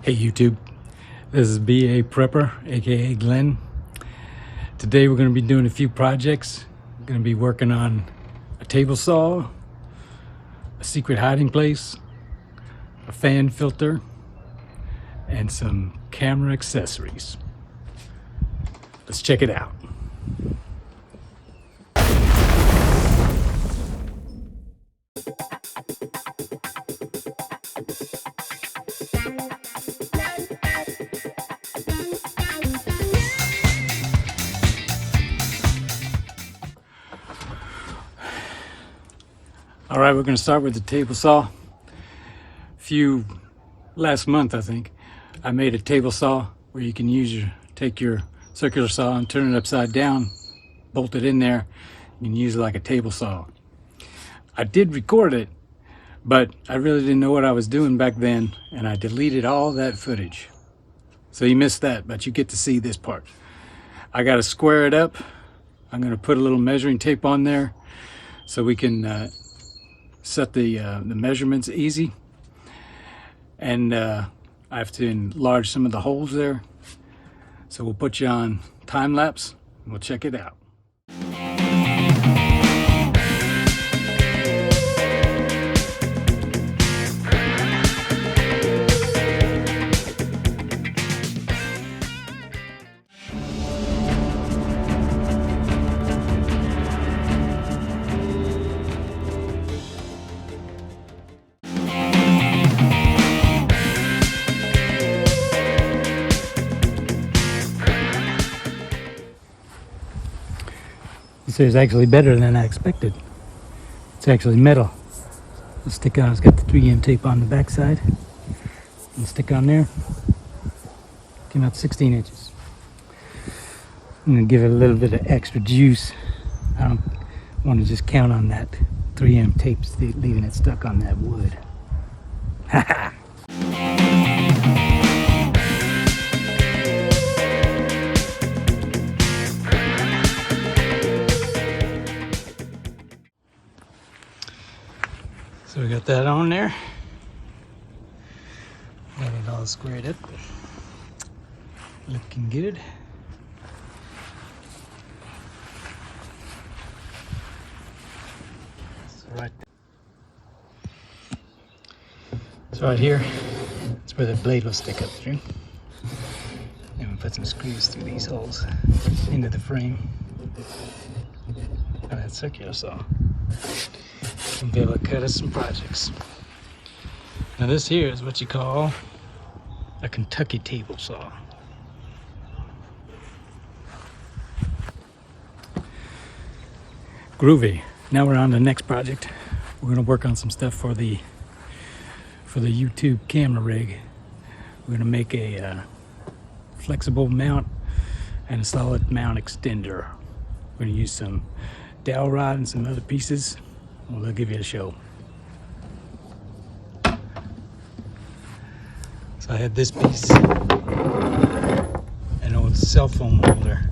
Hey YouTube, this is BA Prepper, aka Glenn. Today we're going to be doing a few projects. We're going to be working on a table saw, a secret hiding place, a fan filter, and some camera accessories. Let's check it out. All right, we're going to start with the table saw. Last month, I think, I made a table saw where you can take your circular saw and turn it upside down, bolt it in there, and use it like a table saw. I did record it, but I really didn't know what I was doing back then, and I deleted all that footage. So you missed that, but you get to see this part. I got to square it up. I'm going to put a little measuring tape on there so we can set the measurements easy, and I have to enlarge some of the holes there, so we'll put you on time lapse and we'll check it out. This is actually better than I expected. It's actually metal. Let's stick on. It's got the 3M tape on the back side. And stick on there. Came out 16 inches. I'm gonna give it a little bit of extra juice. I don't want to just count on that 3M tape leaving it stuck on that wood. Haha. So we got that on there. Got it all squared up. Looking good. So right here, that's where the blade will stick up through. And we'll put some screws through these holes into the frame of that circular saw. And be able to cut us some projects. Now this here is what you call a Kentucky table saw. Groovy. Now we're on the next project. We're going to work on some stuff for the YouTube camera rig. We're going to make a flexible mount and a solid mount extender. We're going to use some dowel rod and some other pieces. Well, they'll give you a show. So I had this piece, an old cell phone holder,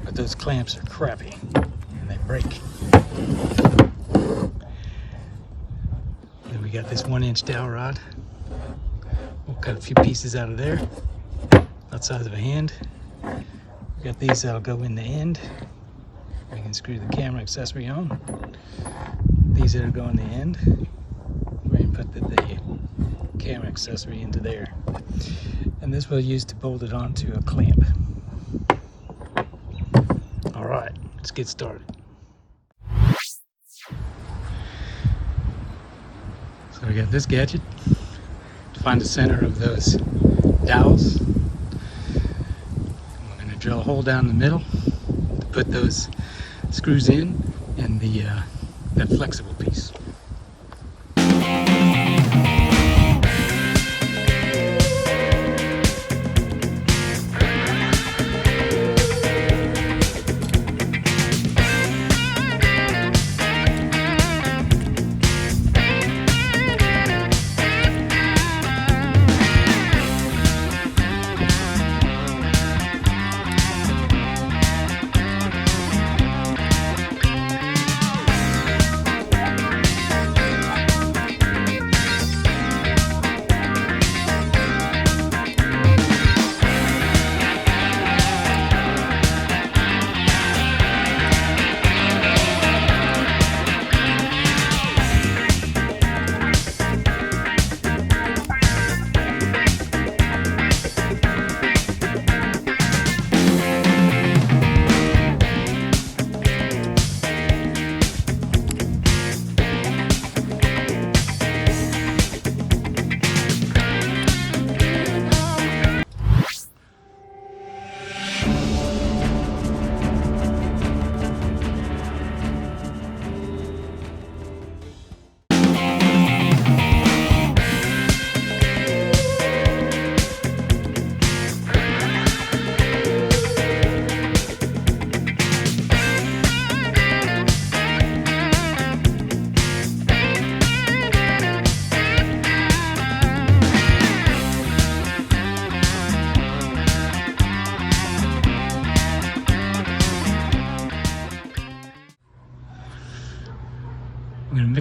but those clamps are crappy and they break. Then we got this 1-inch dowel rod. We'll cut a few pieces out of there, about the size of a hand. We got these that'll go in the end. We can screw the camera accessory on. These that are going the end, we're going to put the camera accessory into there. And this we'll use to bolt it onto a clamp. All right, let's get started. So we got this gadget to find the center of those dowels. We're going to drill a hole down the middle to put those screws in and that flexible piece.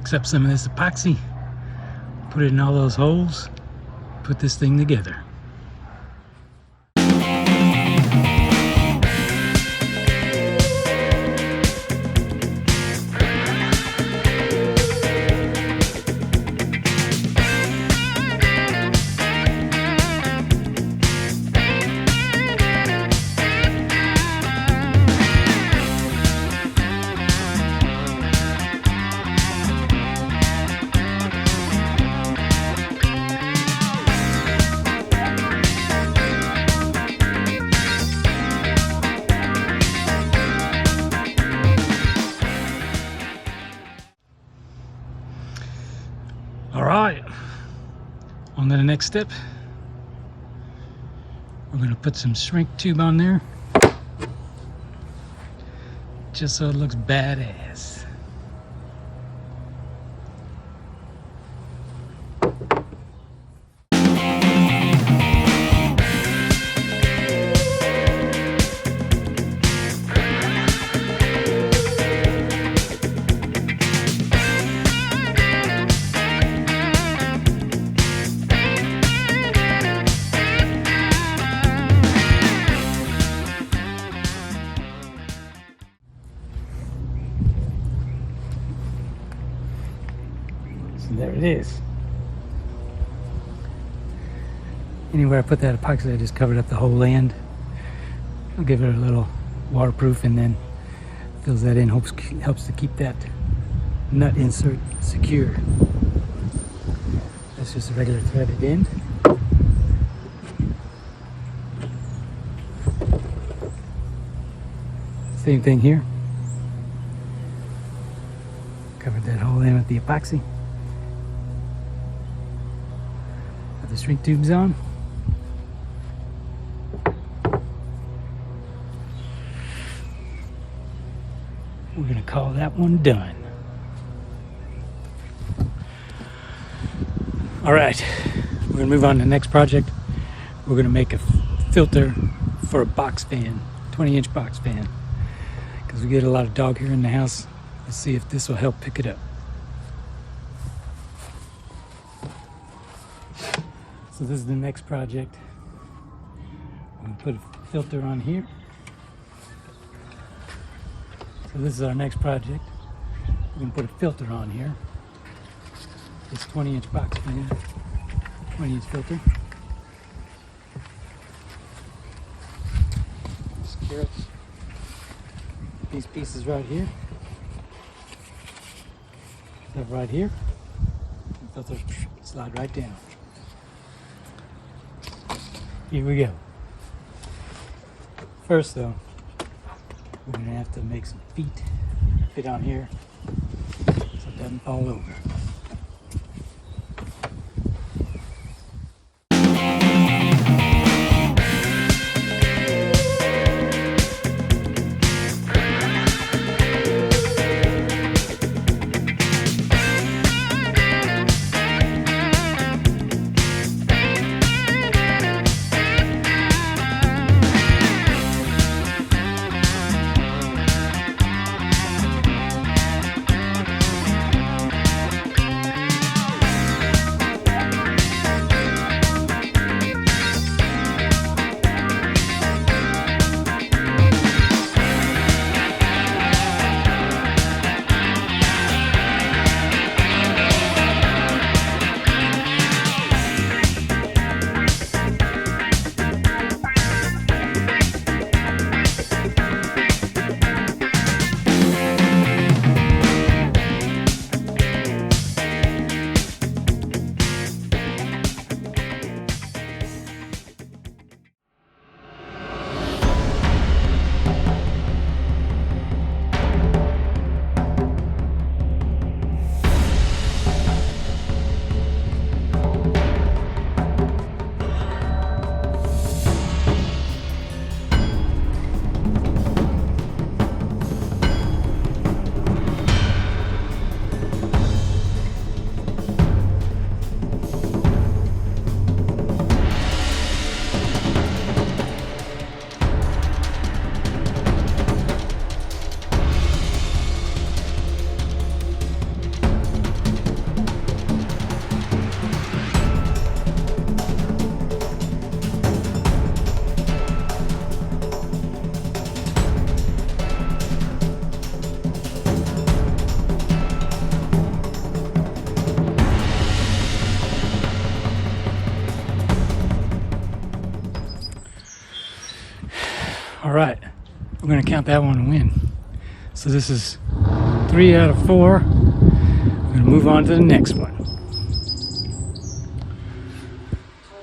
mix up some of this epoxy, put it in all those holes, put this thing together. All right, on to the next step. We're gonna put some shrink tube on there, just so it looks badass. There it is. Anywhere I put that epoxy, I just covered up the whole land. I'll give it a little waterproof, and then fills that in, helps to keep that nut insert secure. That's just a regular threaded end. Same thing here. Covered that whole end with the epoxy. The shrink tubes on. We're going to call that one done. All right, we're going to move on to the next project. We're going to make a filter for a box fan, 20-inch box fan, because we get a lot of dog hair in the house. Let's see if this will help pick it up. So this is the next project. I'm going to put a filter on here. So this is our next project. We're going to put a filter on here. This 20-inch box fan, 20-inch filter. Secure these pieces right here. That right here. The filter slide right down. Here we go. First though, we're gonna have to make some feet fit on here so it doesn't fall over. All right, we're gonna count that one a win. So this is 3 out of 4. We're gonna move on to the next one.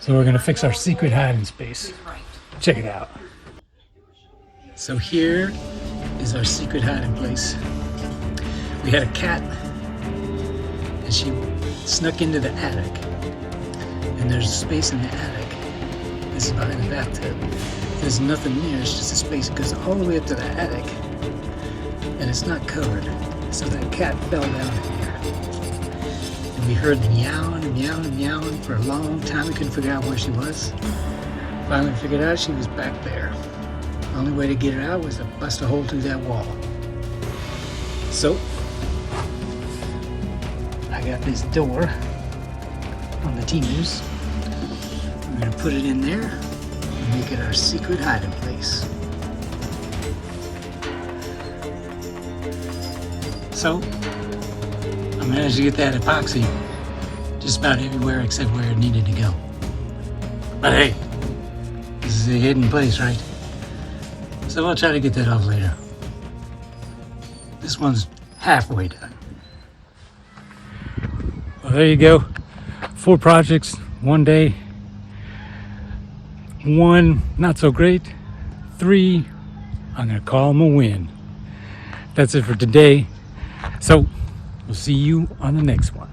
So we're gonna fix our secret hiding space. Check it out. So here is our secret hiding place. We had a cat and she snuck into the attic. And there's a space in the attic. This is behind the bathtub. There's nothing there, it's just a space that goes all the way up to the attic. And it's not covered. So that cat fell down here. And we heard the meowing and meowing and meowing for a long time. We couldn't figure out where she was. Finally figured out she was back there. The only way to get her out was to bust a hole through that wall. So, I got this door on the T-News. I'm gonna put it in there and make it our secret hiding place. So, I managed to get that epoxy just about everywhere except where it needed to go. But hey, this is a hidden place, right? So I'll try to get that off later. This one's halfway done. Well, there you go. 4 projects, 1 day. 1, not so great. 3, I'm gonna call them a win. That's it for today. So, we'll see you on the next one.